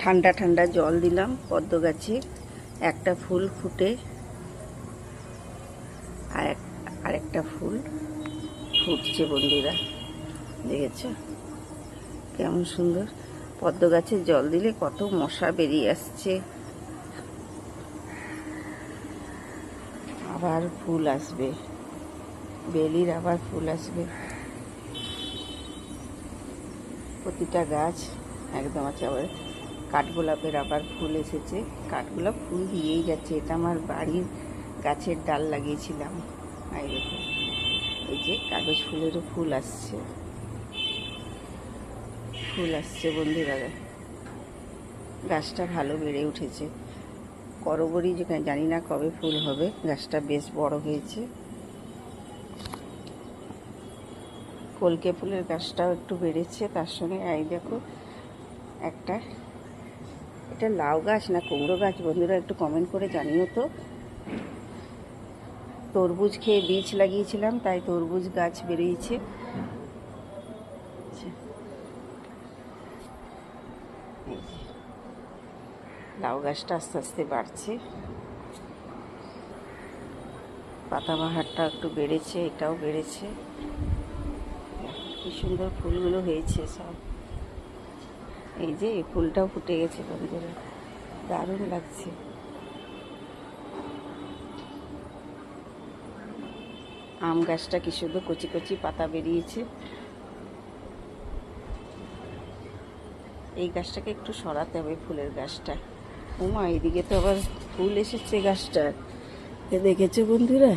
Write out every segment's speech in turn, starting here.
ঠান্ডা ঠান্ডা জল দিলাম পদ্ম গাছে, একটা ফুল ফুটে আর একটা ফুল ফুটছে বন্ধুরা, দেখেছো কেমন সুন্দর। পদ্ম গাছে জল দিলে কত মশা বেরিয়ে আসছে। আবার ফুল আসবে, বেলির আবার ফুল আসবে। প্রতিটা গাছ একদম আছে। আবার কাঠগোলাপের আবার ফুল এসেছে, কাঠগোলাপ ফুল দিয়েই যাচ্ছে। এটা আমার বাড়ির গাছের ডাল লাগিয়েছিলাম। এই দেখো, এই যে কাগজ ফুলেরও ফুল আসছে, ফুল আসছে বন্ধুরা। গাছটা ভালো বেড়ে উঠেছে। করবরি যেখানে জানি না কবে ফুল হবে, গাছটা বেশ বড় হয়েছে। কলকে ফুলের গাছটাও একটু বেড়েছে তার সঙ্গে। এই দেখো একটা, এটা লাউ গাছ না কুমড়ো গাছ বন্ধুরা, একটু কমেন্ট করে জানিও তো। তরমুজ খেয়ে বীজ লাগিয়েছিলাম, তাই তরমুজ গাছ বেরিয়েছে। লাউ গাছটা আস্তে আস্তে বাড়ছে। পাতাবাহারটা একটু বেড়েছে, এটাও বেড়েছে। কি সুন্দর ফুলগুলো হয়েছে সব। এই যে এই ফুলটাও ফুটে গেছে বন্ধুরা, দারুণ লাগছে। আম গাছটা কি সুন্দর কচি কচি পাতা বেরিয়েছে। এই গাছটাকে একটু সরাতে হবে, ফুলের গাছটা। ওমা, এইদিকে তো আবার ফুল এসেছে গাছটার, দেখেছো বন্ধুরা?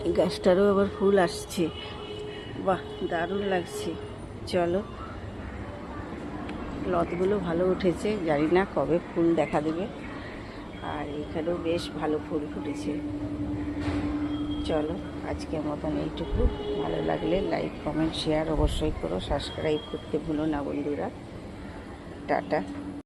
এই গাছটারও আবার ফুল আসছে। বাহ, দারুণ লাগছে। চলো, লতগুলো ভালো উঠেছে, জানি না কবে ফুল দেখা দেবে। আর এখানেও বেশ ভালো ফুল ফুটেছে। চলো, আজকের মতন এইটুকু। ভালো লাগলে লাইক কমেন্ট শেয়ার অবশ্যই করো, সাবস্ক্রাইব করতে ভুলো না বন্ধুরা। টাটা।